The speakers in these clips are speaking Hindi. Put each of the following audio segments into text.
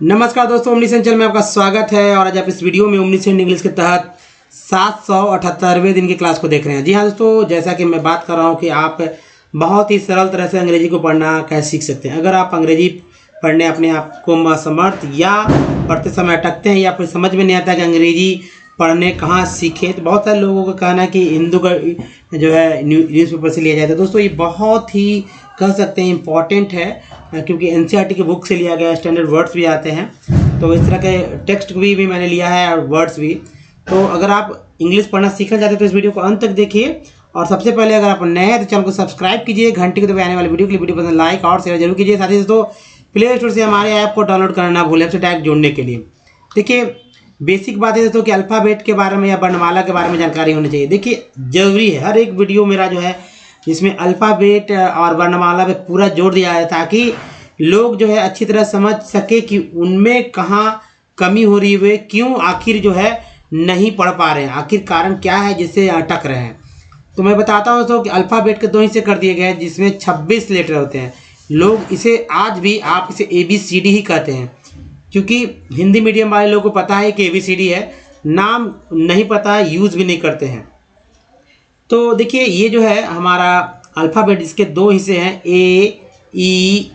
नमस्कार दोस्तों, ओमनीसेंट चैनल में आपका स्वागत है। और आज आप इस वीडियो में ओमनीसेंट इंग्लिश के तहत 778वें दिन की क्लास को देख रहे हैं। जी हाँ दोस्तों, जैसा कि मैं बात कर रहा हूँ कि आप बहुत ही सरल तरह से अंग्रेजी को पढ़ना कैसे सीख सकते हैं। अगर आप अंग्रेजी पढ़ने अपने आप को असमर्थ या पढ़ते समय अटकते हैं या फिर समझ में नहीं आता कि अंग्रेजी पढ़ने कहाँ सीखें, तो बहुत सारे लोगों का कहना है कि हिंदू का जो है न्यूज़पेपर से लिया जाता है। दोस्तों ये बहुत ही कह सकते हैं इम्पॉर्टेंट है, क्योंकि एनसीईआरटी की बुक से लिया गया। स्टैंडर्ड वर्ड्स भी आते हैं, तो इस तरह के टेक्स्ट भी मैंने लिया है और वर्ड्स भी। तो अगर आप इंग्लिश पढ़ना सीखना चाहते हैं तो इस वीडियो को अंत तक देखिए। और सबसे पहले अगर आप नए हैं तो चैनल को सब्सक्राइब कीजिए, घंटे के दबाए आने वाले वीडियो के लिए वीडियो पसंद लाइक और शेयर जरूर कीजिए। साथ ही दोस्तों प्ले स्टोर से हमारे ऐप को डाउनलोड करना ना भूलें, ऐप से डायरेक्ट जोड़ने के लिए। देखिए बेसिक बात है दोस्तों कि अल्फ़ाबेट के बारे में या वर्णमाला के बारे में जानकारी होनी चाहिए। देखिए जरूरी है, हर एक वीडियो मेरा जो है जिसमें अल्फ़ाबेट और वर्णमाला पे पूरा जोर दिया है, ताकि लोग जो है अच्छी तरह समझ सके कि उनमें कहाँ कमी हो रही है, क्यों आखिर जो है नहीं पढ़ पा रहे हैं, आखिर कारण क्या है जिससे अटक रहे हैं। तो मैं बताता हूँ दोस्तों कि अल्फ़ाबेट के 2 हिस्से कर दिए गए हैं, जिसमें 26 लेटर होते हैं। लोग इसे आज भी आप इसे ABCD ही कहते हैं, क्योंकि हिंदी मीडियम वाले लोगों को पता है कि ABCD है, नाम नहीं पता है, यूज़ भी नहीं करते हैं। तो देखिए ये जो है हमारा अल्फ़ाबेट, इसके 2 हिस्से हैं, AEIOU।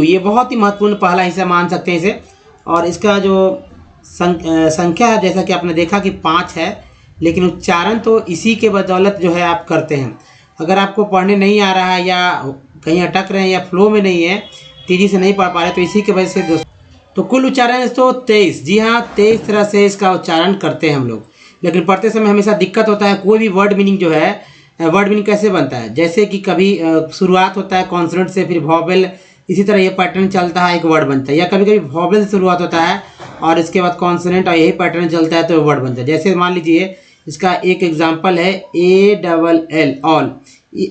ये बहुत ही महत्वपूर्ण पहला हिस्सा मान सकते हैं इसे। और इसका जो संख्या है, जैसा कि आपने देखा कि 5 है, लेकिन उच्चारण तो इसी के बदौलत जो है आप करते हैं। अगर आपको पढ़ने नहीं आ रहा है या कहीं अटक रहे हैं या फ्लो में नहीं है, तेज़ी से नहीं पढ़ पा रहे, तो इसी की वजह से दोस्तों तो कुल उच्चारण तो 23, जी हाँ 23 तरह से इसका उच्चारण करते हैं हम लोग। लेकिन पढ़ते समय हमेशा दिक्कत होता है। कोई भी वर्ड मीनिंग जो है, वर्ड मीनिंग कैसे बनता है, जैसे कि कभी शुरुआत होता है कॉन्सोनेंट से, फिर वॉवेल, इसी तरह ये पैटर्न चलता है, एक वर्ड बनता है। या कभी कभी वॉवेल से शुरुआत होता है और इसके बाद कॉन्सोनेंट, और यही पैटर्न चलता है तो वर्ड बनता है। जैसे मान लीजिए इसका एक एग्जाम्पल है ALL, ऑल।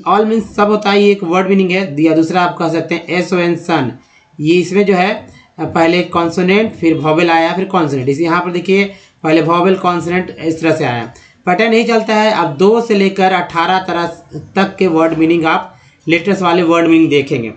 ऑल मीन्स सब होता है, ये एक वर्ड मीनिंग है। या दूसरा आप कह सकते हैं SON, सन। ये इसमें जो है पहले कॉन्सोनेंट फिर वॉवेल आया फिर कॉन्सोनेंट। इस यहाँ पर देखिए पहले वॉवेल कॉन्सोनेंट इस तरह से आया, पैटर्न नहीं चलता है। अब 2 से लेकर 18 तरह तक के वर्ड मीनिंग आप लेटर्स वाले वर्ड मीनिंग देखेंगे।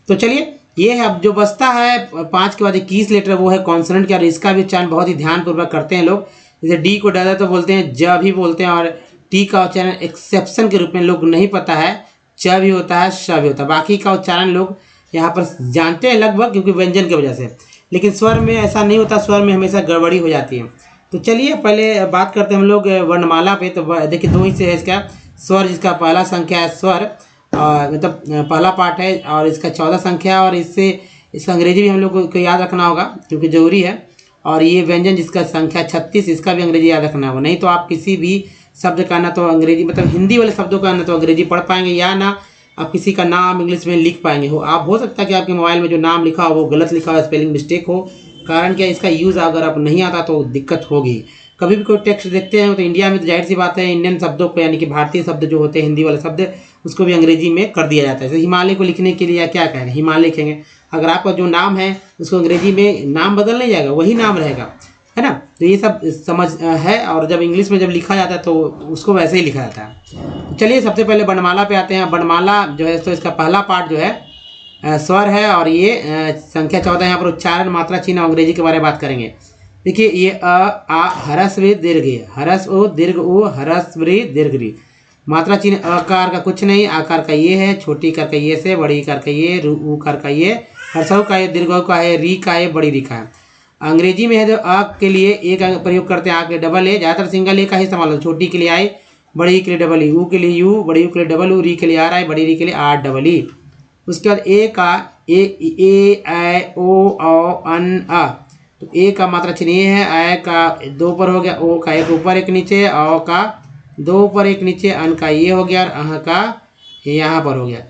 तो चलिए ये है। अब जो बचता है 5 के बाद 21 लेटर, वो है कॉन्सोनेंट के। और इसका भी उच्चारण बहुत ही ध्यानपूर्वक करते हैं लोग। जैसे डी को ज़्यादा तो बोलते हैं, ज भी बोलते हैं। और टी का उच्चारण एक्सेप्शन के रूप में लोग नहीं पता है, च भी होता है, श भी होता है। बाकी का उच्चारण लोग यहाँ पर जानते हैं लगभग, क्योंकि व्यंजन की वजह से। लेकिन स्वर में ऐसा नहीं होता, स्वर में हमेशा गड़बड़ी हो जाती है। तो चलिए पहले बात करते हैं हम लोग वर्णमाला पे। तो देखिए 2 हिस्से है इसका। स्वर, जिसका पहला संख्या है स्वर, मतलब पहला पार्ट है, और इसका 14 संख्या। और इससे इसका अंग्रेजी भी हम लोग को याद रखना होगा, क्योंकि ज़रूरी है। और ये व्यंजन जिसका संख्या 36, इसका भी अंग्रेजी याद रखना होगा। नहीं तो आप किसी भी शब्द का ना तो अंग्रेजी, मतलब हिंदी वाले शब्दों का ना तो अंग्रेजी पढ़ पाएंगे, या ना आप किसी का नाम इंग्लिश में लिख पाएंगे। हो सकता है कि आपके मोबाइल में जो नाम लिखा हो वो गलत लिखा हो, स्पेलिंग मिस्टेक हो। कारण क्या, इसका यूज़ अगर आप नहीं आता तो दिक्कत होगी। कभी भी कोई टेक्स्ट देखते हैं तो इंडिया में तो जाहिर सी बात है इंडियन शब्दों को, यानी कि भारतीय शब्द जो होते हैं हिंदी वाले शब्द, उसको भी अंग्रेजी में कर दिया जाता है। जैसे हिमालय को लिखने के लिए या क्या कहेंगे, हिमालय लिखेंगे। अगर आपका जो नाम है उसको अंग्रेजी में नाम बदल नहीं जाएगा, वही नाम रहेगा, है ना। तो ये सब समझ है। और जब इंग्लिश में जब लिखा जाता है तो उसको वैसे ही लिखा जाता है। तो चलिए सबसे पहले वर्णमाला पे आते हैं। वर्णमाला जो है तो इसका पहला पार्ट जो है स्वर है, और ये संख्या 14। यहाँ पर उच्चारण, मात्रा, चिन्ह, अंग्रेजी के बारे में बात करेंगे। देखिए ये आ हरस व दीर्घ, हरस ओ दीर्घ ओ, हरस व दीर्घ री। मात्रा चिन्ह आकार का कुछ नहीं, आकार का ये है, छोटी कर का ये से, बड़ी कर का ये, ऊ कर का ये, हर्षऊ का ये, दीर्घ का है, री का है, बड़ी री का है। अंग्रेजी में है जो अ के लिए एक प्रयोग करते हैं, आ के डबल ए, ज़्यादातर सिंगल ए का ही इस्तेमाल होता है। छोटी के लिए आई, बड़ी के लिए डबल ई, ऊ के लिए यू, बड़ी यू के लिए डबल ऊ, री के लिए आर आई, बड़ी री के लिए आर डबल ई। उसके बाद ए का ए ऐ ओ औ अन अ। तो ए का मात्रा चिन्ह ये है, ऐ का 2 पर हो गया, ओ का 1 ऊपर 1 नीचे, औ का 2 ऊपर 1 नीचे, अन का ये हो गया, और अह का यहाँ पर हो गया।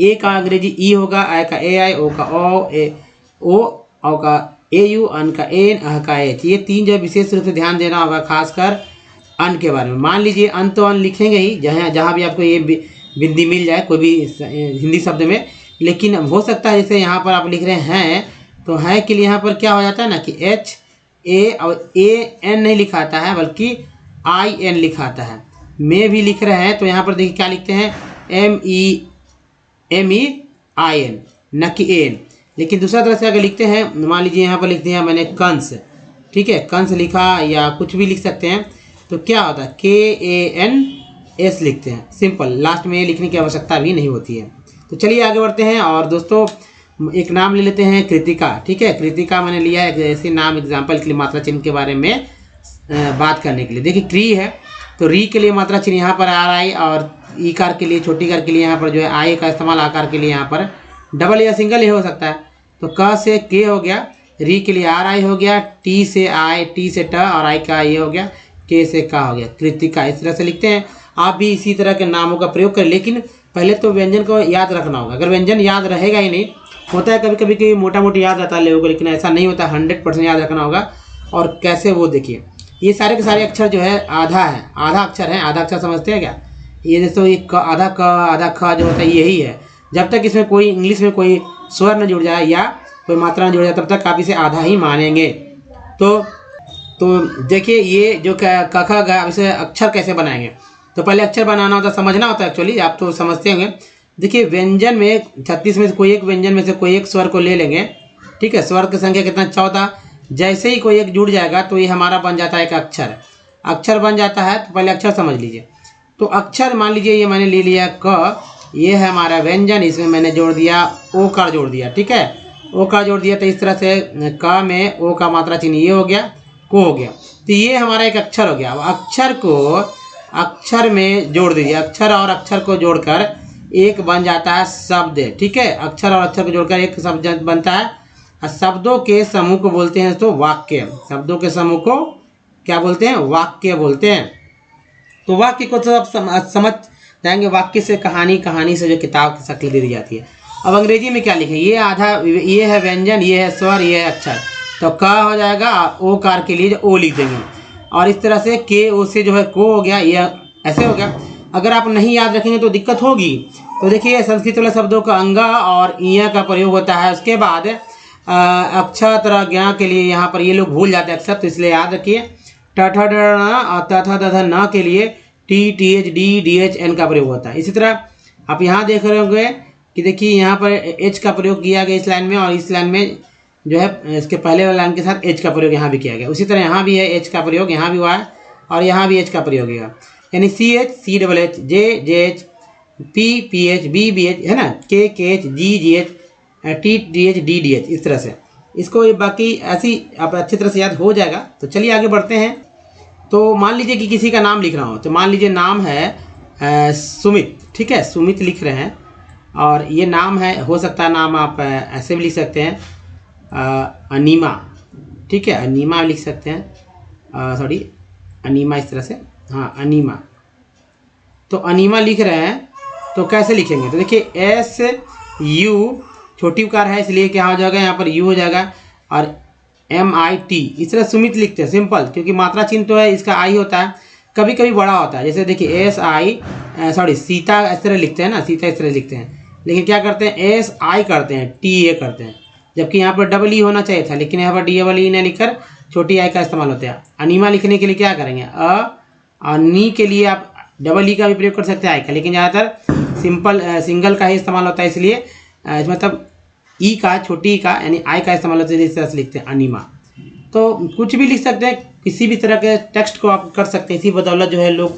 ए का अंग्रेजी ई होगा, ऐ का ए आई, ओ का ओ, औ का ए यू, अन का एन, अह का एच। ये 3 जो विशेष रूप से ध्यान देना होगा, खासकर अन के बारे में। मान लीजिए अन तो अन लिखेंगे ही, जहाँ भी आपको ये बिंदी मिल जाए कोई भी हिंदी शब्द में। लेकिन हो सकता है जैसे यहाँ पर आप लिख रहे हैं, तो है के लिए यहाँ पर क्या हो जाता है ना कि HA और AN नहीं लिखाता है, बल्कि IN लिखाता है। में भी लिख रहे हैं तो यहाँ पर देखिए क्या लिखते हैं, MEIN, न कि एन। लेकिन दूसरा तरह से अगर लिखते हैं, मान लीजिए यहाँ पर लिखते हैं मैंने कंस, ठीक है, कंस लिखा या कुछ भी लिख सकते हैं, तो क्या होता है KANS लिखते हैं, सिंपल, लास्ट में ये लिखने की आवश्यकता भी नहीं होती है। तो चलिए आगे बढ़ते हैं और दोस्तों एक नाम ले लेते हैं कृतिका, ठीक है। कृतिका मैंने लिया है ऐसे नाम एग्जाम्पल के लिए मात्रा चिन्ह के बारे में बात करने के लिए। देखिए क्री है तो री के लिए मात्रा चिन्ह यहाँ पर RI, और ईकार के लिए छोटी कार के लिए यहाँ पर जो है आई का इस्तेमाल, आकार के लिए यहाँ पर डबल या सिंगल ही हो सकता है। तो क से के हो गया, री के लिए RI हो गया, टी से आई, टी से ट, और आई का ये हो गया, के से का हो गया, कृतिका। इस तरह से लिखते हैं। आप भी इसी तरह के नामों का प्रयोग करें, लेकिन पहले तो व्यंजन को याद रखना होगा। अगर व्यंजन याद रहेगा ही नहीं, होता है कभी कभी कि मोटा मोटी याद रहता है लोगों को, लेकिन ऐसा नहीं होता, 100% याद रखना होगा। और कैसे, वो देखिए, ये सारे के सारे अक्षर जो है आधा है, आधा अक्षर है। आधा अक्षर समझते हैं क्या? ये जैसे ये आधा क आधा ख जो होता है यही है। जब तक इसमें कोई इंग्लिश में कोई स्वर न जुड़ जाए या कोई मात्रा न जुड़ जाए, तब तक आप इसे आधा ही मानेंगे। तो देखिए ये जो क ख ग, इसे अक्षर कैसे बनाएंगे? तो पहले अक्षर बनाना होता है, समझना होता है एक्चुअली, आप तो समझते होंगे। देखिए व्यंजन में 36 में से कोई एक व्यंजन में से कोई एक स्वर को ले लेंगे, ठीक है। स्वर की संख्या कितना? 14। जैसे ही कोई एक जुड़ जाएगा तो ये हमारा बन जाता है एक अक्षर। अक्षर बन जाता है तो पहले अक्षर समझ लीजिए। तो अक्षर मान लीजिए ये मैंने ले लिया क, ये है हमारा व्यंजन, इसमें मैंने जोड़ दिया ओकार जोड़ दिया, ठीक है, ओकार जोड़ दिया। तो इस तरह से क में ओ का मात्रा चिन्ह ये हो गया, को हो गया। तो ये हमारा एक अक्षर हो गया। अब अक्षर को अक्षर में जोड़ दीजिए, अक्षर और अक्षर को जोड़कर एक बन जाता है शब्द, ठीक है। अक्षर और अक्षर को जोड़कर एक शब्द बनता है। शब्दों के समूह को बोलते हैं तो वाक्य। शब्दों के समूह को क्या बोलते हैं? वाक्य बोलते हैं। तो वाक्य को तो आप समझ जाएंगे, वाक्य से कहानी, कहानी से जो किताब की शक्ल दे दी जाती है। अब अंग्रेजी में क्या लिखें? ये आधा, ये है व्यंजन, ये है स्वर, ये है अक्षर। तो क हो जाएगा, ओ कार के लिए ओ लिख देंगे, और इस तरह से के ओ से जो है को हो गया, ये ऐसे हो गया। अगर आप नहीं याद रखेंगे तो दिक्कत होगी। तो देखिए संस्कृत वाले शब्दों का अंगा और इया का प्रयोग होता है। उसके बाद अक्षर ज्ञा के लिए यहाँ पर ये लोग भूल जाते हैं अक्सर, तो इसलिए याद रखिए। ठ ठ और त थ द ध न के लिए T T H D D H N का प्रयोग होता है। इसी तरह आप यहाँ देख रहे होंगे कि देखिए यहाँ पर एच का प्रयोग किया गया इस लाइन में, और इस लाइन में जो है इसके पहले वाले लाइन के साथ एच का प्रयोग यहाँ भी किया गया। उसी तरह यहाँ भी है एच का प्रयोग, यहाँ भी हुआ है, और यहाँ भी एच का प्रयोग होगा। यानी CH CHH जे JH PH BH है ना, KH GH TH DH, इस तरह से इसको बाकी ऐसी आप अच्छी तरह से याद हो जाएगा। तो चलिए आगे बढ़ते हैं। तो मान लीजिए कि किसी का नाम लिख रहा हूँ, तो मान लीजिए नाम है सुमित, ठीक है, सुमित लिख रहे हैं, और ये नाम है, हो सकता है नाम आप ऐसे भी लिख सकते हैं, अनीमा, ठीक है, अनीमा लिख सकते हैं, सॉरी अनीमा, इस तरह से, हाँ अनीमा। तो अनीमा लिख रहे हैं तो कैसे लिखेंगे? तो देखिए SU छोटी उकार है इसलिए क्या हो जाएगा, यहाँ पर U हो जाएगा, और MIT, इस तरह सुमित लिखते हैं सिंपल, क्योंकि मात्रा चिन्ह तो है, इसका आई होता है, कभी कभी बड़ा होता है। जैसे देखिए सीता इस तरह लिखते हैं ना, सीता इस तरह लिखते हैं, लेकिन क्या करते हैं SI करते हैं, TA करते हैं, जबकि यहाँ पर डबल ई होना चाहिए था, लेकिन यहाँ पर DE ने लिखकर छोटी आई का इस्तेमाल होता है। अनीमा लिखने के लिए क्या करेंगे? नी के लिए आप डबल ई का भी प्रयोग कर सकते हैं आई का, लेकिन ज़्यादातर सिंपल सिंगल का ही इस्तेमाल होता है, इसलिए मतलब ई का, छोटी ई का, यानी आई का इस्तेमाल होता है। इस तरह से लिखते हैं अनीमा। तो कुछ भी लिख सकते हैं, किसी भी तरह के टेक्स्ट को आप कर सकते हैं। इसी बदौलत जो है लोग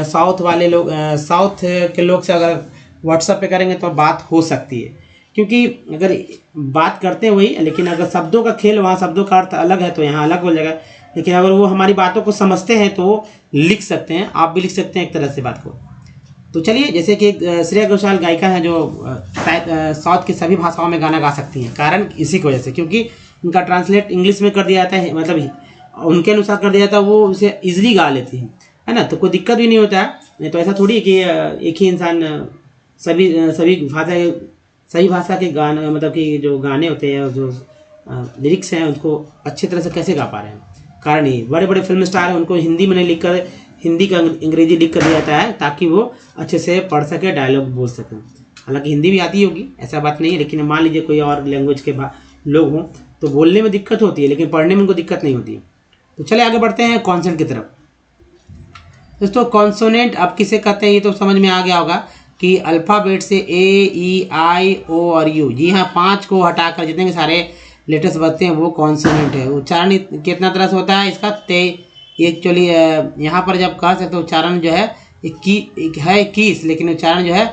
साउथ वाले लोग, साउथ के लोग से अगर व्हाट्सएप पे करेंगे तो बात हो सकती है, क्योंकि अगर बात करते हैं वही, लेकिन अगर शब्दों का खेल, वहाँ शब्दों का अर्थ अलग है तो यहाँ अलग हो जाएगा। लेकिन अगर वो हमारी बातों को समझते हैं तो लिख सकते हैं, आप भी लिख सकते हैं एक तरह से बात को। तो चलिए, जैसे कि श्रेया घोषाल गायिका है जो साउथ की सभी भाषाओं में गाना गा सकती हैं, कारण इसी की वजह से, क्योंकि उनका ट्रांसलेट इंग्लिश में कर दिया जाता है, मतलब उनके अनुसार कर दिया जाता है, वो उसे ईजिली गा लेती हैं, है ना। तो कोई दिक्कत भी नहीं होता है। नहीं तो ऐसा थोड़ी है कि एक ही इंसान सभी भाषा के गाने, मतलब कि जो गाने होते हैं, जो लिरिक्स हैं, उनको अच्छी तरह से कैसे गा पा रहे हैं? कारण ये बड़े बड़े फिल्म स्टार हैं, उनको हिंदी में नहीं लिखकर हिंदी का अंग्रेजी लिख कर दिया जाता है, ताकि वो अच्छे से पढ़ सके, डायलॉग बोल सकें। हालांकि हिंदी भी आती होगी, ऐसा बात नहीं है, लेकिन मान लीजिए कोई और लैंग्वेज के लोग हों तो बोलने में दिक्कत होती है, लेकिन पढ़ने में उनको दिक्कत नहीं होती है। तो चले आगे बढ़ते हैं कॉन्सोनेंट की तरफ। दोस्तों कॉन्सोनेंट अब किसे कहते हैं ये तो समझ में आ गया होगा। कि अल्फ़ाबेट से ए, ई, आई, ओ और यू, जी हाँ, 5 को हटाकर जितने के सारे लेटर्स बचते हैं वो कॉन्सोनेंट है। उच्चारण कितना तरह से होता है इसका? एक्चुअली यहाँ पर जब कह सकते उच्चारण जो है 21, लेकिन उच्चारण जो है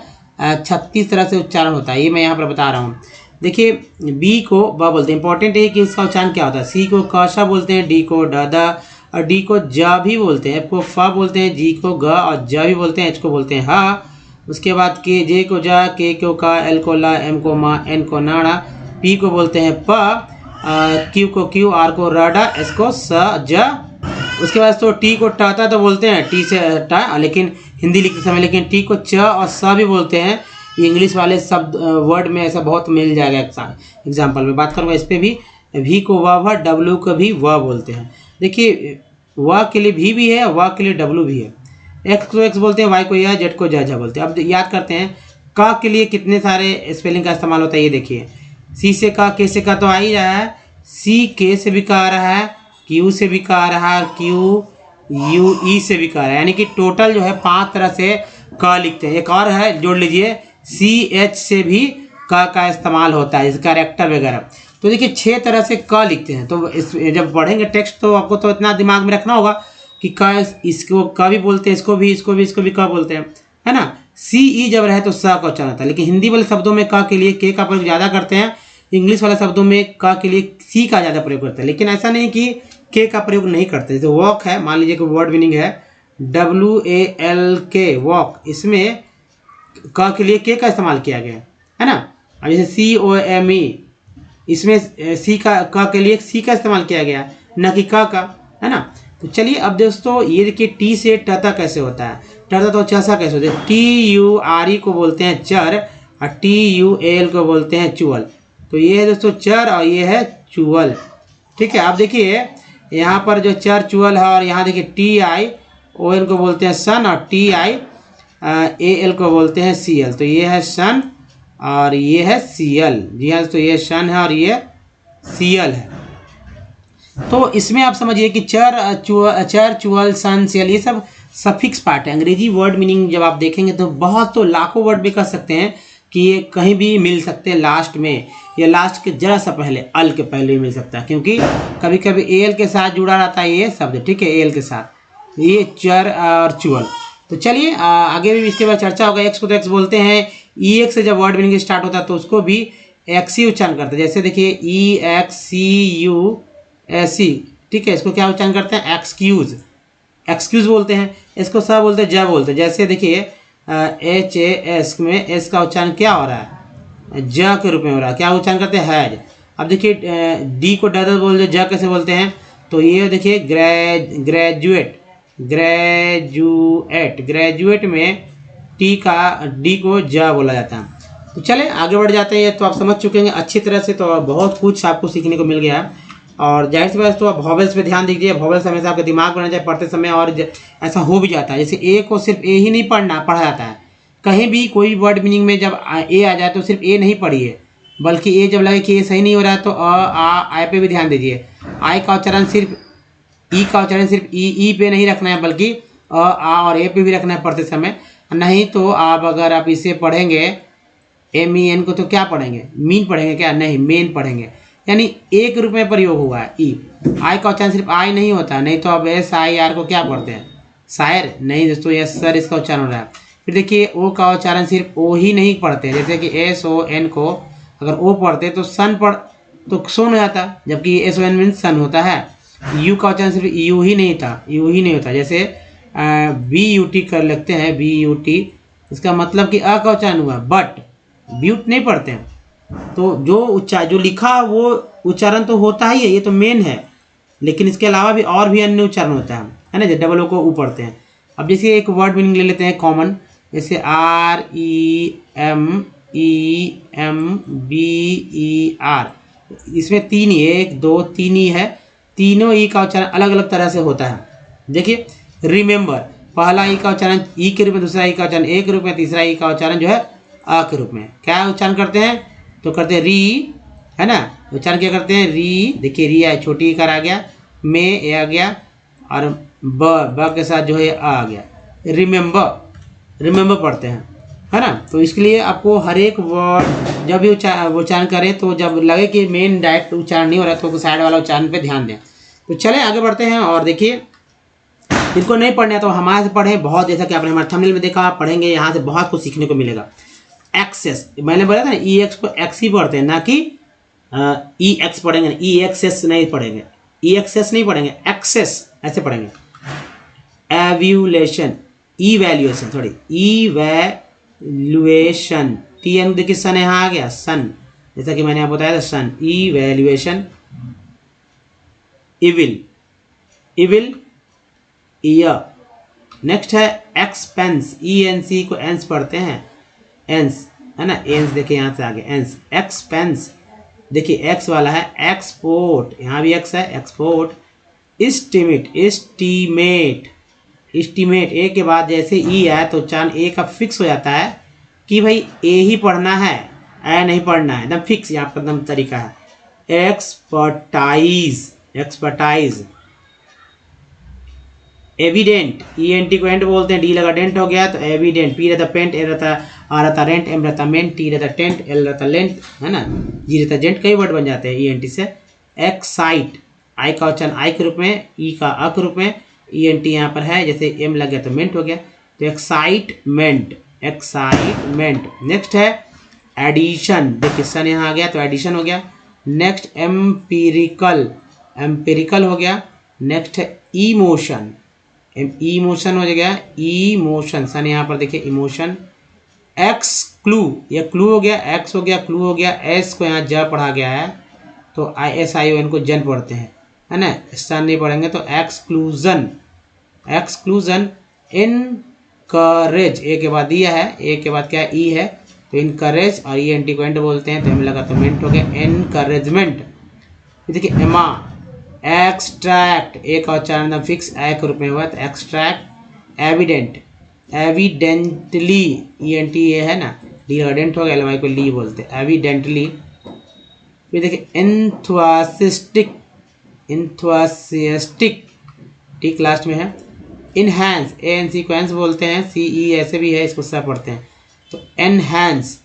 36 तरह से उच्चारण होता है। ये मैं यहाँ पर बता रहा हूँ। देखिए, बी को ब बोलते हैं, इंपॉर्टेंट है कि इसका उच्चारण क्या होता है। सी को क श बोलते हैं, डी को ड द, और डी को ज भी बोलते हैं, एफ को फ बोलते हैं, जी को ग और ज भी बोलते हैं, एच को बोलते हैं ह। उसके बाद के, जे को जा, के को का, एल को ला, एम को मा, एन को नाड़ा, पी को बोलते हैं प, क्यू को क्यू, आर को राडा, एस को स ज। उसके बाद तो टी को टाता तो बोलते हैं, टी से टा, लेकिन हिंदी लिखते समय, लेकिन टी को च और स भी बोलते हैं। इंग्लिश वाले शब्द वर्ड में ऐसा बहुत मिल जाएगा। एग्जाम्पल में बात करूँगा इस पर भी। वी को व, डब्ल्यू को भी व बोलते हैं। देखिए, व के लिए भी है, व के लिए डब्ल्यू भी है। एक्स को एक्स बोलते हैं, वाई को या, जेड को जा बोलते हैं। अब याद करते हैं क के लिए कितने सारे स्पेलिंग का इस्तेमाल होता है, ये देखिए। सी से का, के से का तो आ ही रहा है, सी के से भी का आ रहा है, क्यू से भी का आ रहा है, क्यू यू ई से भी का आ रहा है, यानी कि टोटल जो है 5 तरह से क लिखते हैं। एक और है, जोड़ लीजिए, सी एच से भी क का इस्तेमाल होता है, इसका कैरेक्टर वगैरह। तो देखिए 6 तरह से क लिखते हैं। तो इस जब पढ़ेंगे टेक्स्ट तो आपको तो इतना दिमाग में रखना होगा कि क, इसको क भी बोलते हैं, इसको भी क बोलते हैं, है ना। सी ई जब रहे तो स का उच्चारण होता है, लेकिन हिंदी वाले शब्दों में क के लिए के का प्रयोग ज़्यादा करते हैं, इंग्लिश वाले शब्दों में क के लिए सी का ज़्यादा प्रयोग करते हैं। लेकिन ऐसा नहीं कि के का प्रयोग नहीं करते। जैसे वॉक है, मान लीजिए कि वर्ड मीनिंग है WALK, वॉक, इसमें क के लिए के का इस्तेमाल किया गया है ना। अब जैसे COME, इसमें सी का, क के लिए सी का इस्तेमाल किया गया, न कि क का, है ना। तो चलिए अब दोस्तों ये देखिए, टी से टता कैसे होता है, टता तो चसा कैसे होता है। TURE को बोलते हैं चर, और TUAL को बोलते हैं चुअल। तो ये है दोस्तों चर और ये है चुअल, ठीक है। आप देखिए यहाँ पर जो चर चुअल है, और यहाँ देखिए TION को बोलते हैं सन, और TIAL को बोलते हैं CL। तो ये है सन और ये है CL। जी हाँ दोस्तों, ये सन है और ये CL है। तो इसमें आप समझिए कि चर चुअल, सन, CL ये सब सफिक्स पार्ट है। अंग्रेजी वर्ड मीनिंग जब आप देखेंगे तो बहुत, तो लाखों वर्ड भी कर सकते हैं कि ये कहीं भी मिल सकते हैं लास्ट में, या लास्ट के जरा सा पहले, अल के पहले भी मिल सकता है, क्योंकि कभी कभी AL के साथ जुड़ा रहता है ये शब्द, ठीक है, AL के साथ, ये चर और चुअल। तो चलिए आगे भी इसके बाद चर्चा होगा। एक्स को तो एक्स बोलते हैं, EX से जब वर्ड मीनिंग स्टार्ट होता है तो उसको भी एक्स ही उच्चारण करते हैं। जैसे देखिए EXCUSE, ठीक है, इसको क्या उच्चारण करते हैं? एक्सक्यूज बोलते हैं। इसको स बोलते हैं, ज बोलते हैं। जैसे देखिए HAS में एस का उच्चारण क्या हो रहा है? ज के रूप में हो रहा है। क्या उच्चारण करते हैं? हैज। अब देखिए डी को डदल बोलते हैं, ज कैसे बोलते हैं? तो ये देखिए ग्रेजुएट में डी को ज बोला जाता है। तो चले आगे बढ़ जाते हैं। तो आप समझ चुके हैं अच्छी तरह से, तो बहुत कुछ आपको सीखने को मिल गया है। और जाहिर सी बात, तो आप वॉवेल्स पे ध्यान दीजिए। वॉवेल्स हमेशा आपके दिमाग में रहना चाहिए पढ़ते समय, और ऐसा हो भी जाता है। जैसे ए को सिर्फ ए ही नहीं पढ़ा जाता है। कहीं भी कोई वर्ड मीनिंग में जब ए आ जाए तो सिर्फ ए नहीं पढ़िए, बल्कि ए जब लगे कि ए सही नहीं हो रहा है तो आई पे भी ध्यान दीजिए। आई का उच्चारण सिर्फ ई का उच्चारण सिर्फ ई पे नहीं रखना है, बल्कि आ और ए पे भी रखना है पढ़ते समय। नहीं तो अगर आप इसे पढ़ेंगे MEN को, तो क्या पढ़ेंगे? मीन पढ़ेंगे क्या? नहीं, मेन पढ़ेंगे। यानी एक रूप में प्रयोग हुआ है ई। आई का उच्चारण सिर्फ आई नहीं होता, नहीं तो अब SIR को क्या पढ़ते हैं? शायर? नहीं दोस्तों, यस सर इसका उच्चारण हो रहा है। फिर देखिए ओ का उच्चारण सिर्फ ओ ही नहीं पढ़ते हैं। जैसे कि SON को अगर ओ पढ़ते तो सन तो सोन हो जाता, जबकि SON मीन सन होता है। यू का उच्चारण सिर्फ यू ही नहीं होता। जैसे BUT कर लगते हैं, BUT, इसका मतलब कि अ का उच्चारण हुआ, बट ब्यूट नहीं पढ़ते हैं। तो जो लिखा वो उच्चारण तो होता ही है, ये तो मेन है, लेकिन इसके अलावा भी और भी अन्य उच्चारण होता है ना, जो डबल ओ को ऊ पढ़ते हैं। अब जैसे एक वर्ड मीनिंग ले लेते हैं कॉमन, जैसे REMBER, इसमें 3 ही, 1 2 3 ही है। तीनों ई का उच्चारण अलग अलग तरह से होता है। देखिए रिमेंबर, पहला ई का उच्चारण ई के रूप में, दूसरा ई का उच्चारण ए के रूप में, तीसरा ई का उच्चारण जो है अ के रूप में। क्या उच्चारण करते हैं? तो करते हैं री, है ना। उच्चारण क्या करते हैं? री। देखिए री है, छोटी ई कर आ गया, में ए आ गया, और ब के साथ जो है आ गया। रिमेंबर पढ़ते हैं। है ना। तो इसके लिए आपको हर एक वर्ड जब भी उच्चारण करें तो जब लगे कि मेन डायरेक्ट उच्चारण नहीं हो रहा है तो साइड वाला उच्चारण पे ध्यान दें। तो चले आगे बढ़ते हैं और देखिए, इनको नहीं पढ़ना है तो हमारे से पढ़ें बहुत, जैसा कि आपने हमारे थंबनेल में देखा, पढ़ेंगे यहाँ से बहुत कुछ सीखने को मिलेगा। एक्सेस, मैंने बोला था ना ई एक्स को एक्स ही पढ़ते हैं, ना कि ई एक्स पढ़ेंगे, ई एक्सेस नहीं पढ़ेंगे, ई एक्सेस नहीं पढ़ेंगे, एक्सेस ऐसे पढ़ेंगे। Evaluation, evaluation, sorry evaluation, T N देखिए सन यहाँ आ गया, सन, जैसा कि मैंने आपको बताया था सन, evaluation. Evil, evil year. Next है एक्सपेंस, ई एन सी को एंस पढ़ते हैं, एंस है ना, एंस देखिए यहाँ से आगे एंस। एक्सपेंस देखिए एक्स वाला है, एक्सपोर्ट यहाँ भी एक्स है, एक्सपोर्ट। इस्टीमेट, इस्टीमेट, इस्टीमेट ए के बाद जैसे ई आया तो चांद ए का फिक्स हो जाता है कि भाई ए ही पढ़ना है, ए नहीं पढ़ना है, एकदम फिक्स यहाँ पर एकदम तरीका है। Expertise, expertise. Evident, E N T को एंट बोलते हैं, डी लगा डेंट हो गया तो एविडेंट। पी रहता पेंट, ए रहता आर रहता रेंट, एम रहता मेंट, टी रहता टेंट, एल रहता लेंट, है ना, जी रहता जेंट, कई वर्ड बन जाते हैं ई एन टी से। एक्साइट, आई का उच्चारण आई के रूप में, ई का अ के रूप में, ई एन टी यहाँ पर है, जैसे एम लग गया तो मेंट हो गया, तो एक्साइटमेंट, एक्साइटमेंट। नेक्स्ट है एडिशन, देखिए सन यहाँ आ गया तो एडिशन हो गया। नेक्स्ट एम्पिरिकल, एम्पिरिकल हो गया। नेक्स्ट है इमोशन, इमोशन हो गया, इमोशन, सन यहाँ पर देखिए इमोशन। एक्सक्लू, ये क्लू हो गया, एक्स हो गया, क्लू हो गया, एस को यहाँ ज पढ़ा गया है तो I S I O N को जन पढ़ते हैं, है ना, सन नहीं पढ़ेंगे तो एक्सक्लूजन, एक्सक्लूजन। इनकरेज, ए के बाद दिया है, ए के बाद क्या ई है तो इनकरेज, और ई एन टी को एंड बोलते हैं तो हमें लगा तो मेंट हो गया, एनकरेजमेंट। देखिए एमा, एक्सट्रैक्ट, ए का उच्चारण फिक्स ए के रूप में हुआ तो extract. Evident, evidently, E N T ये है ना, डी एडेंट हो गया, एल वाई को ली बोलते हैं, एविडेंटली। फिर देखिए एंथुसिस्टिक, एंथुसियास्टिक, टी लास्ट में है। इनहैंस, ए एन सी को एंस बोलते हैं, सी ई ऐसे भी है, इसको सब पढ़ते हैं तो एनहैंस।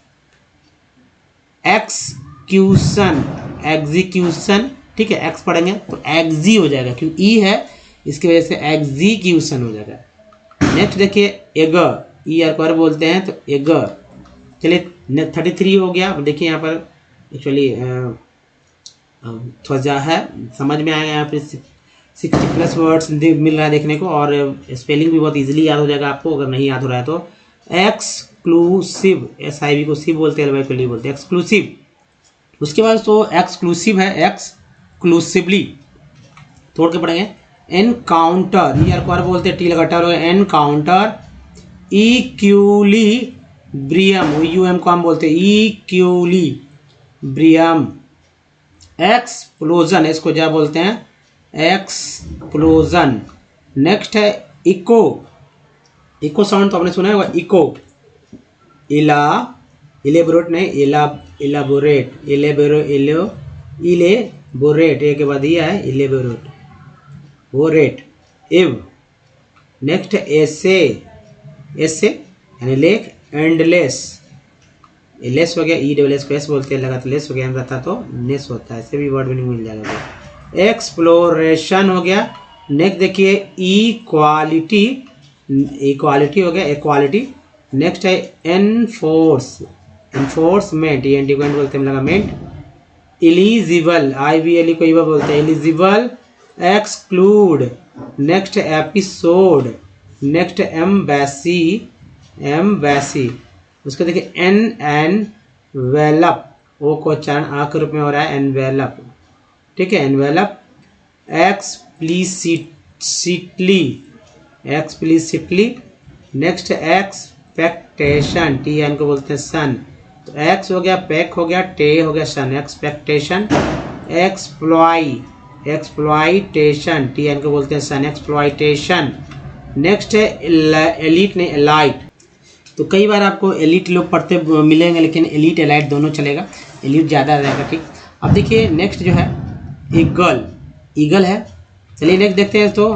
एक्सक्यूशन, एग्जीक्यूशन, ठीक है, एक्स पढ़ेंगे तो एग्जी हो जाएगा क्योंकि ई है, इसकी वजह से एग्जीक्यूशन हो जाएगा। नेक्स्ट देखिए एगर, ई आर को बोलते हैं तो एगर। चलिए 33 हो गया। अब देखिए यहाँ पर एक्चुअली थोड़ा सा है, समझ में आएगा, यहाँ पे 60+ वर्ड्स मिल रहा है देखने को, और स्पेलिंग भी बहुत इजीली याद हो जाएगा आपको अगर नहीं याद हो रहा है तो। एक्सक्लूसिव, एस आई वी को सी बोलते हैं, एल वाई को ली बोलते हैं, एक्सक्लूसिव। उसके बाद तो एक्सक्लूसिव है, एक्सक्लूसिवली तोड़ के पढ़ेंगे। एनकाउंटर, ई आर को बोलते हैं, टी लगा टर, एनकाउंटर। इक्विलिब्रियम, यू एम को हम बोलते हैं इक्विलिब्रियम। एक्सप्लोजन, इसको क्या बोलते हैं, एक्सप्लोजन। नेक्स्ट है इको, इको साउंड तो आपने सुना है, इको। इला, इलेबोरेट नहीं, इलाबोरेट, इलेबोरेट, एक के बाद यह है इलेबोरेट, बोरेट। इव। नेक्स्ट एसे, एसे यानी लेक, एंडलेस, लेस हो गया, ई डबल एस को एस बोलते हैं, लगा तो लेस हो गया, रहता तो नेस होता है, ऐसे भी वर्ड मीनिंग मिल जाएगा। एक्सप्लोरेशन हो गया। नेक्स्ट देखिए इक्वालिटी, इक्वालिटी हो गया, इक्वालिटी। नेक्स्ट है enforce, enforcement, E N T को बोलते हैं, लगा ment. Eligible, I V L को इवा बोलते हैं, eligible. Exclude. Next episode. Next embassy, embassy. उसको देखिए एनवेलप, ओ को उच्चारण आ के रूप में हो रहा है, एनवेलप, ठीक है, envelope. Explicitly, explicitly. Next expectation, T N को बोलते हैं सन, तो एक्स हो गया, पैक हो गया, टे हो गया, सन, एक्सपेक्टेशन। एक्सप्लॉय, एक्सप्लॉयटेशन, टी एन को बोलते हैं सन, एक्सप्लॉयटेशन। नेक्स्ट है एलिट नहीं एलाइट, तो कई बार आपको एलिट लोग पढ़ते मिलेंगे, लेकिन एलिट एलाइट दोनों चलेगा, एलिट ज़्यादा रहेगा, ठीक। अब देखिए नेक्स्ट जो है ईगल, ईगल है। चलिए नेक्स्ट देखते हैं तो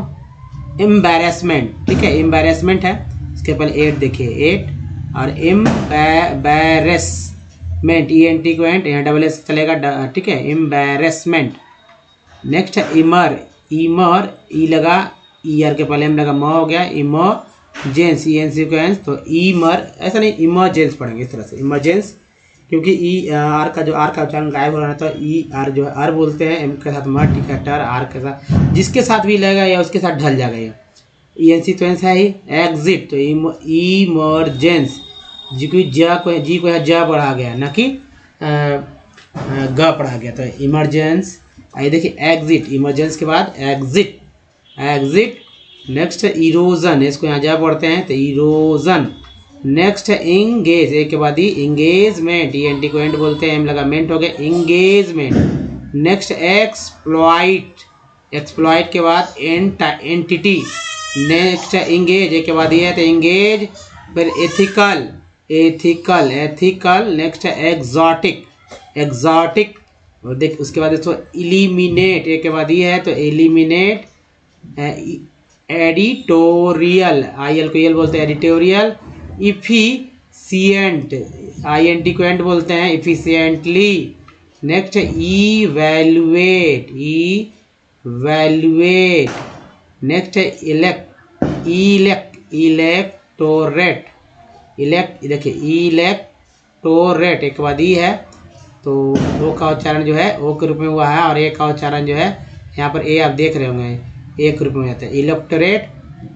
एम्बैरेसमेंट, ठीक है, एम्बैरेसमेंट है। इसके पहले 8 देखिए, 8 और एम्बैरेसमेंट, ENT को एंट, यहाँ डबल एस चलेगा, ठीक है, एम्बैरेसमेंट। नेक्स्ट है इमर, इमर ई लगा, ईयर के पहले एम लगा, म हो गया, इमरजेंस, ENC तो इमर, ऐसा नहीं इमरजेंस पढ़ेंगे इस तरह से, इमरजेंस, क्योंकि आर का उच्चारण गायब हो रहा है तो आर जो है आर बोलते हैं, एम के साथ मर, ठीक है, टर, आर के साथ जिसके साथ भी लगेगा या उसके साथ ढल जाएगा ये। ENC तो है ही, एग्जिट तो इमरजेंस, जी को ज पढ़ा गया ना कि ग पढ़ा गया, तो इमरजेंस। आइए देखिए एग्जिट, इमरजेंस के बाद एग्जिट, एग्जिट। नेक्स्ट है इरोजन, इसको यहाँ जा पढ़ते हैं तो इरोजन। नेक्स्ट है इंगेज, एक के बाद ही इंगेजमेंट, ENT को एंड बोलते हैं, एम लगा मेंट हो गया, इंगेजमेंट। नेक्स्ट एक्सप्लॉइट, एक्सप्लॉइट के बाद एंटिटी। नेक्स्ट है इंगेज, एक के बाद ये है तो इंगेज, फिर एथिकल, एथिकल, एथिकल। नेक्स्ट है एग्जॉटिक, एग्जॉटिक, और देख उसके बाद इसको इलिमिनेट, एक के बाद ये है तो एलिमिनेट। एडिटोरियल, IL को एल बोलते हैं, एडिटोरियल। इफिशिएंट, INT को एंड बोलते हैं, इफिशिएंटली। नेक्स्ट है इवैल्यूएट, इवैल्यूएट। नेक्स्ट है इलेक्टोरेट, देखिए इलेक्टोरेट, एक बाद ई है तो ओ का उच्चारण जो है ओ के रूप में हुआ है, और ए का उच्चारण जो है यहाँ पर ए आप देख रहे होंगे ए के रूप में जाता है, इलेक्टोरेट।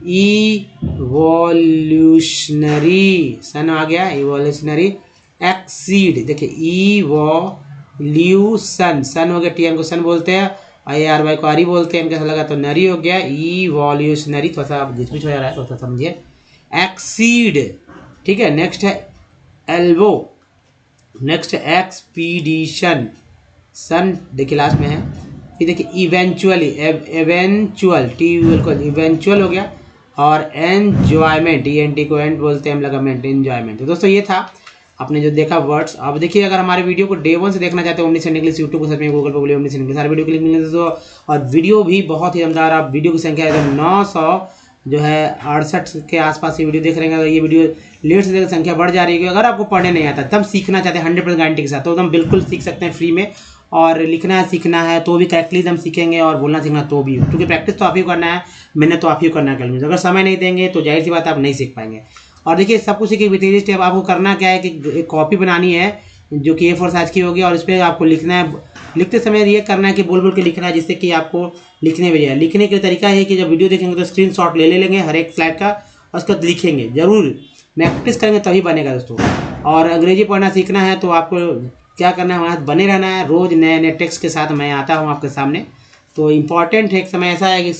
इवोल्यूशनरी, सन आ गया, इवोल्यूशनरी। एक्सीड, देखिए इवोल्यूशन, सन हो गया, TN को सन बोलते हैं, IRY को आरी बोलते हैं, इनका लगा तो नरी हो गया, इवोल्यूशनरी। थोड़ा सा घिचपिच हो जा रहा है, थोड़ा सा समझिए, एक्सीड, ठीक है। नेक्स्ट है एल्बो, नेक्स्ट है एक्सपीडिशन, सन देखिए लास्ट में है। फिर देखिए इवेंचुअली, एवेंचुअल, TUL को इवेंचुअल हो गया, और एन्जॉयमेंट, ENT को एंड बोलते हैं, लगामेंट, एन्जॉयमेंट। तो दोस्तों ये था आपने जो देखा वर्ड्स। अब देखिए अगर हमारे वीडियो को डे 1 से देखना चाहते हैं ओमनीसेंट इंग्लिश, यूट्यूब को सर्च में गूगल पर बोलिए ओमनीसेंट इंग्लिश, सारे वीडियो के लिंक मिलेंगे दोस्तों। और वीडियो भी बहुत ही दमदार, आप वीडियो की संख्या अगर 900 जो है 68 के आसपास ये वीडियो देख रहे हैं, तो ये वीडियो लेट से लेकर संख्या बढ़ जा रही है। अगर आपको पढ़ने नहीं आता तब सीखना चाहते हैं 100% गारंटी के साथ, तो हम बिल्कुल सीख सकते हैं फ्री में। और लिखना है सीखना है तो भी करेक्टली हम सीखेंगे, और बोलना सीखना तो भी, क्योंकि प्रैक्टिस तो आप ही करना है, मैंने तो आप ही करना है कल में। अगर समय नहीं देंगे तो जाहिर सी बात आप नहीं सीख पाएंगे। और देखिए सब कुछ एक बेहतरीन स्टेप, आपको करना क्या है कि एक कॉपी बनानी है जो कि A4 साइज की होगी, और इस पर आपको लिखना है। लिखते समय ये करना है कि बोल बोल के लिखना है, जिससे कि आपको लिखने में जाए। लिखने का तरीका है कि जब वीडियो देखेंगे तो स्क्रीनशॉट ले लेंगे हर एक स्लाइड का, और उसका लिखेंगे जरूर, प्रैक्टिस करेंगे तभी बनेगा दोस्तों। और अंग्रेजी पढ़ना सीखना है तो आपको क्या करना है, वहाँ बने रहना है, रोज़ नए नए टेक्स्ट के साथ मैं आता हूँ आपके सामने। तो इम्पॉर्टेंट है, एक समय ऐसा है कि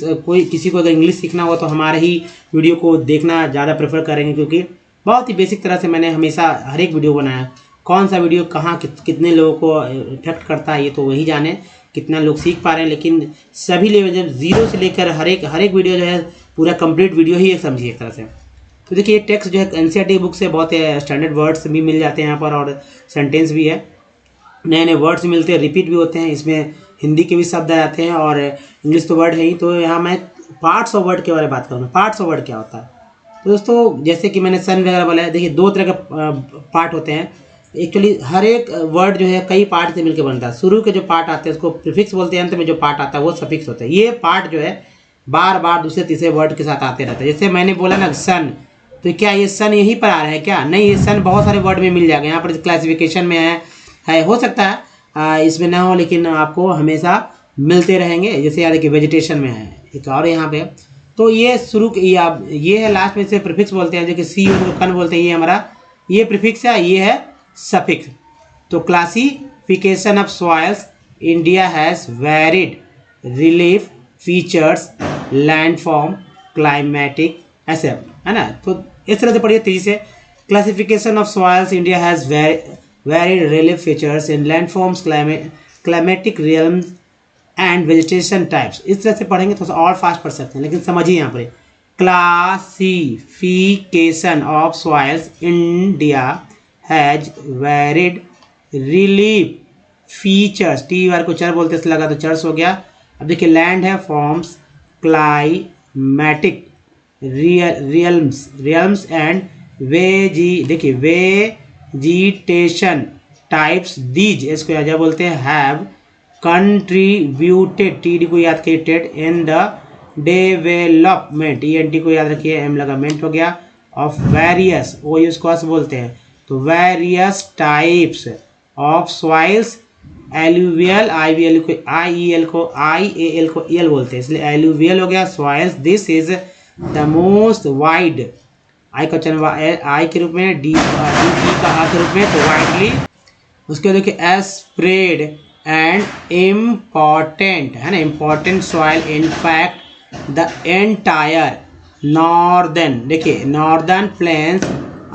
किसी को अगर इंग्लिश सीखना हो तो हमारे ही वीडियो को देखना ज़्यादा प्रेफर करेंगे, क्योंकि बहुत ही बेसिक तरह से मैंने हमेशा हर एक वीडियो बनाया। कौन सा वीडियो कहाँ कितने लोगों को इफेक्ट करता है ये तो वही जाने, कितना लोग सीख पा रहे हैं। लेकिन सभी लेवल जब 0 से लेकर हर एक वीडियो जो है पूरा कंप्लीट वीडियो ही समझिए एक तरह से। तो देखिए ये टेक्स्ट जो है NCERT बुक से बहुत स्टैंडर्ड वर्ड्स भी मिल जाते हैं यहाँ पर, और सेंटेंस भी है, नए नए वर्ड्स मिलते हैं, रिपीट भी होते हैं, इसमें हिंदी के भी शब्द आ जाते हैं और इंग्लिश तो वर्ड है ही। तो यहाँ मैं पार्ट्स ऑफ वर्ड के बारे में बात करूँगा। पार्ट्स ऑफ वर्ड क्या होता है तो दोस्तों, जैसे कि मैंने सन वगैरह बोला है, देखिए 2 तरह के पार्ट होते हैं। एक्चुअली हर एक वर्ड जो है कई पार्ट से मिलकर बनता है। शुरू के जो पार्ट आते हैं उसको प्रीफिक्स बोलते हैं, अंत में जो पार्ट आता है वो सफिक्स होता है। ये पार्ट जो है बार बार दूसरे तीसरे वर्ड के साथ आते रहता है। जैसे मैंने बोला ना सन, तो क्या ये सन यहीं पर आ रहा है क्या? नहीं, ये सन बहुत सारे वर्ड में मिल जाएगा। यहाँ पर क्लासिफिकेशन में है हो सकता है इसमें ना हो, लेकिन आपको हमेशा मिलते रहेंगे। जैसे यार देखिए वेजिटेशन में है एक और यहाँ पे, तो ये शुरू ये है लास्ट में से प्रीफिक्स बोलते हैं, जो कि सी कन बोलते हैं, ये हमारा ये प्रीफिक्स है, ये है सफिक्स। तो classification of soils, India has varied relief features, landform, climatic, ऐसे है ना। तो इस तरह से पढ़िए तेजी से। Classification of soils, India has varied relief features in landforms, climatic realms and vegetation types। इस तरह से पढ़ेंगे थोड़ा सा और फास्ट पढ़ सकते हैं, लेकिन समझिए यहाँ पर classification of soils, India has varied relief features, TUR को चर बोलते हैं, लगा तो चर्स हो गया। अब देखिए लैंड है, फॉर्म्स, क्लाइमेटिक, रियल्म्स एंड देखिए वेजिटेशन टाइप्स दीज, इसको क्या बोलते हैं, हैव कंट्रीब्यूटेड, टी डी को याद किए, ted in the development, E N T को याद रखिए, एम लगामेंट हो गया, ऑफ वेरियस, वो इसको अस बोलते हैं, तो various types of soils, alluvial, I V L को आई एल को आई ए एल को एल बोलते हैं, इसलिए एलुवियल हो गया soils, this is the most wide, आई का वचन आई के रूप में, डी का आ के रूप में, तो वाइडली, उसके बाद देखिए स्प्रेड एंड इम्पॉर्टेंट है ना, important soil, in fact the entire northern, देखिए नॉर्दर्न प्लेन्स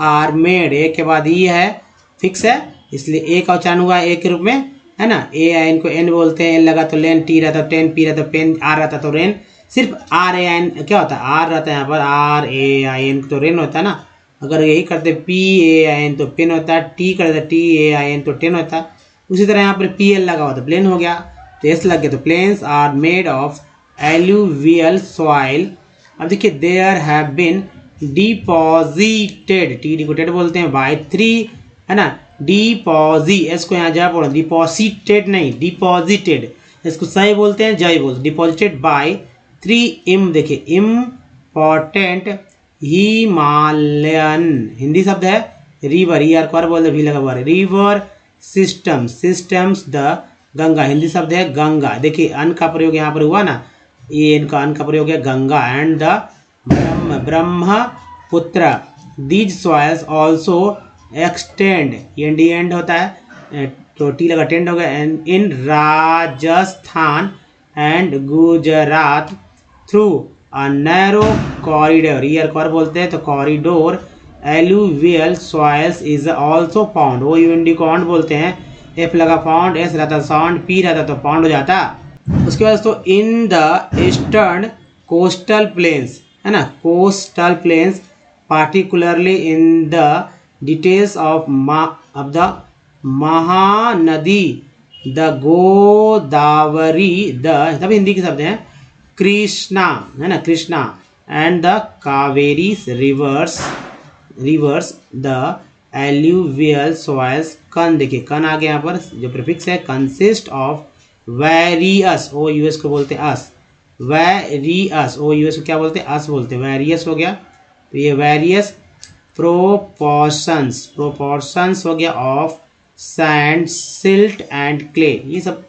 आर मेड, एक के बाद ई है फिक्स है, इसलिए ए का उच्चारण हुआ ए के रूप में है ना, ए एन को एन बोलते हैं, एन लगा तो लेन, टी रहता तो टेन, पी रहता तो पेन, आर रहता तो रेन, सिर्फ आर ए एन क्या होता है, आर रहता है यहाँ पर, आर ए आई एन तो रेन होता है ना, अगर यही करते पी ए आई एन तो पेन होता है, टी करते टी ए आई एन तो टेन होता है, उसी तरह यहाँ पर पी एल लगा हुआ तो प्लेन हो गया, तो एस लग गया, तो plains are made of alluvial soil. अब देखिए there have been deposited, T डिपोटेड बोलते हैं, बाय 3 है ना, डिपॉजी, इसको यहाँ जा बोलो, डिपॉजिटेड नहीं, डिपॉजिटेड, इसको सही बोलते हैं, जय बोलते, डिपॉजिटेड बाय 3 इम, देखिए इम्पोर्टेंट हिमालयन, हिंदी शब्द है रिवर, ई आर को बोलते, भी लगा हुआ है, river systems the Ganga, Hindi शब्द है गंगा, देखिए अन का प्रयोग यहाँ पर हुआ ना, ये इनका अन का प्रयोग है Ganga, and the Brahmaputra, these soils also extend, N D and होता है तो टी लगा टेंड हो गया, and in Rajasthan and Gujarat through a narrow corridor, ईयर कॉर बोलते हैं तो corridor, alluvial soils is also found, वो यू एन डी को बोलते हैं, एफ लगा फाउंड, एस रहता साउंड, पी रहता तो पाउंड हो जाता, उसके बाद तो in the eastern coastal planes है ना, coastal planes particularly in the details of the Mahanadi, the Godavari, the sub Hindi के शब्द हैं, कृष्णा है ना, Krishna and the Kaveri reverse the alluvial soils, कन देखिए कन आ गया यहाँ पर जो प्रीफिक्स है, consist of various, O US को बोलते हैं अस, वेरियस, ओ यूएस को क्या बोलते हैं, अस बोलते हैं, वेरियस हो गया, तो ये वेरियस प्रोपोर्शंस हो गया of sand, silt and clay, ये सब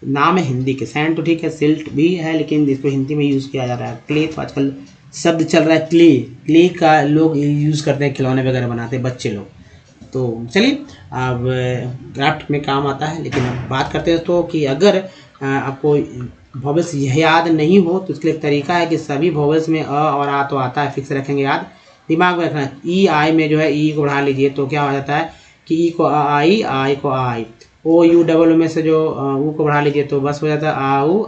नाम है हिंदी के, सैंड तो ठीक है, सिल्ट भी है लेकिन इसको हिंदी में यूज़ किया जा रहा है, क्ले तो आजकल शब्द चल रहा है, क्ले का लोग यूज़ करते हैं, खिलौने वगैरह बनाते हैं बच्चे लोग, तो चलिए अब क्राफ्ट में काम आता है, लेकिन अब बात करते हैं तो कि अगर आपको वॉवल्स याद नहीं हो तो इसके लिए एक तरीका है कि सभी वॉवल्स में अ और आ तो आता है, फिक्स रखेंगे याद, दिमाग में रखना, ई आई में जो है ई को बढ़ा लीजिए तो क्या हो जाता है कि ई को आई को आई, ओ यू डबल में से जो ऊ को बढ़ा लीजिए तो बस हो जाता है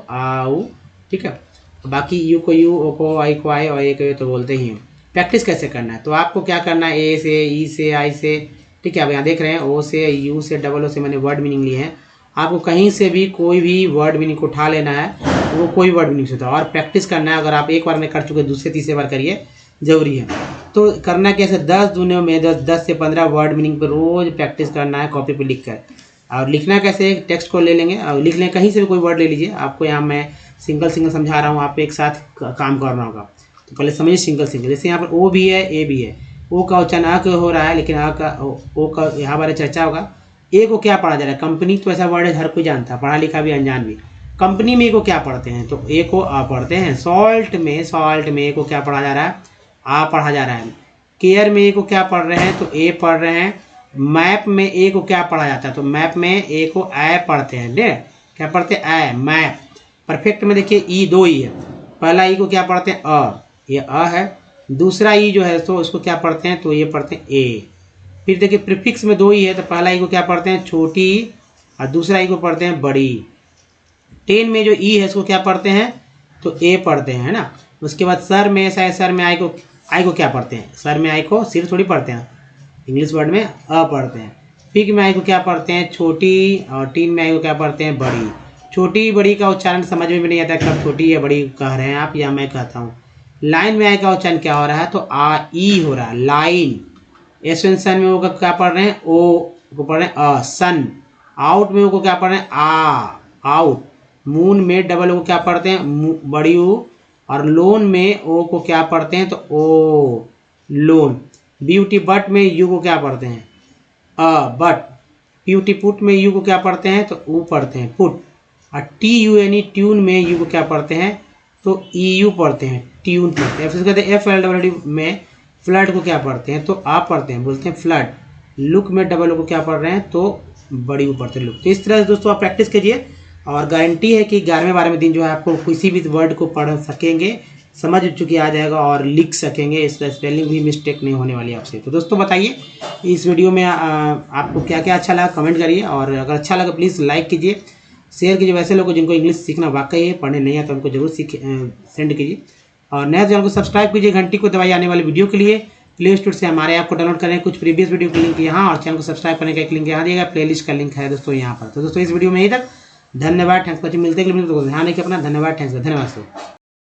आऊ, ठीक है, बाकी यू को यू, ओ को आई और ए को तो बोलते ही हैं। प्रैक्टिस कैसे करना है, तो आपको क्या करना है, ए से, ई से, आई से, ठीक है, आप यहाँ देख रहे हैं ओ से, यू से, डबल ओ से मैंने वर्ड मीनिंग लिए हैं, आपको कहीं से भी कोई भी वर्ड मीनिंग को उठा लेना है, वो कोई वर्ड मीनिंग से होता है, और प्रैक्टिस करना है, अगर आप एक बार में कर चुके दूसरे तीसरे बार करिए, जरूरी है, तो करना कैसे, 10 दूने में 10 से 15 वर्ड मीनिंग पर रोज प्रैक्टिस करना है कॉपी पे लिख कर, और लिखना कैसे, टेक्स्ट को ले लेंगे और लिख लें, कहीं से भी कोई वर्ड ले लीजिए, आपको यहाँ मैं सिंगल समझा रहा हूँ, आप एक साथ काम करना होगा, तो पहले समझिए सिंगल, जैसे यहाँ पर ओ भी है, ए भी है, ओ का उच्चारण अ हो रहा है, लेकिन अ का ओ का यहाँ बारे चर्चा होगा, ए को क्या पढ़ा जा रहा है, कंपनी तो ऐसा वर्ड है हर कोई जानता है, पढ़ा लिखा भी अनजान भी, कंपनी में ए को क्या पढ़ते हैं, तो ए को आ पढ़ते हैं, सॉल्ट में ए को क्या पढ़ा जा रहा है, आ पढ़ा जा रहा है, केयर में ए को क्या पढ़ रहे हैं, तो ए पढ़ रहे हैं, मैप में ए को क्या पढ़ा जाता है, तो मैप में ए को ए पढ़ते हैं, क्या पढ़ते हैं, ए मैप। परफेक्ट में देखिए ई 2 ई है, पहला ई को क्या पढ़ते हैं, अ, ये अ है, दूसरा ई जो है तो उसको क्या पढ़ते हैं, तो ये पढ़ते हैं ए। फिर देखिए प्रीफिक्स में 2 ई है, तो पहला ई को क्या पढ़ते हैं, छोटी, और दूसरा ई को पढ़ते हैं बड़ी। 10 में जो ई है इसको क्या पढ़ते हैं, तो ए पढ़ते हैं, है ना। उसके बाद सर में ऐसा है, सर में आई को क्या पढ़ते हैं, सर में आई को सिर थोड़ी पढ़ते हैं, इंग्लिश वर्ड में अ पढ़ते हैं। फिग में आई को क्या पढ़ते हैं, छोटी, और टीन में आई को क्या पढ़ते हैं, बड़ी। छोटी बड़ी का उच्चारण समझ में भी नहीं आता कब छोटी या बड़ी कह रहे हैं आप या मैं कहता हूँ। लाइन में आई का उच्चारण क्या हो रहा है, तो आ ई हो रहा है, लाइन, एस एन सन में वो को क्या पढ़ रहे हैं, ओ को पढ़ रहे हैं अ सन। आउट में वो को क्या पढ़ रहे हैं, आ आउट। मून में डबल ओ को क्या पढ़ते हैं, बड़ी ओ। और लोन में ओ को क्या पढ़ते हैं, तो ओ लोन। ब्यूटी बट में यू को क्या पढ़ते हैं, अ बट। ब्यूटी पुट में यू को क्या पढ़ते हैं, तो ऊ पढ़ते हैं पुट। और T U N E tune में यू को क्या पढ़ते हैं, तो ई यू पढ़ते हैं ट्यून पढ़ते हैं। फिर कहते हैं एफ एल डबल डी में फ्लड को क्या पढ़ते हैं, तो आप पढ़ते हैं, बोलते हैं फ्लड। लुक में डबल ओ को क्या पढ़ रहे हैं, तो बड़ी वो पढ़ते हैं लुक। तो इस तरह से दोस्तों आप प्रैक्टिस कीजिए और गारंटी है कि 11वें 12वें दिन जो है आपको किसी भी वर्ड को पढ़ सकेंगे, समझ चुके आ जाएगा और लिख सकेंगे। इसका स्पेलिंग भी मिस्टेक नहीं होने वाली आपसे। तो दोस्तों बताइए इस वीडियो में आपको क्या क्या अच्छा लगा, कमेंट करिए। और अगर अच्छा लगा प्लीज़ लाइक कीजिए, शेयर कीजिए। वैसे लोगों जिनको इंग्लिश सीखना वाकई है, पढ़ने नहीं आता, उनको जरूर सेंड कीजिए। और नया चैनल को सब्सक्राइब कीजिए, घंटी को दबाइए आने वाली वीडियो के लिए। प्ले स्टोर से हमारे ऐप को डाउनलोड करें, कुछ प्रीवियस वीडियो का लिंक यहाँ और चैनल को सब्सक्राइब करने का एक लिंक यहाँ दिएगा, प्लेलिस्ट का लिंक है दोस्तों यहाँ पर। तो दोस्तों इस वीडियो में यही तक, धन्यवाद। Thanks for watching. मिलते हैं ध्यान रखिए अपना। धन्यवाद, थैंक्स, धन्यवाद।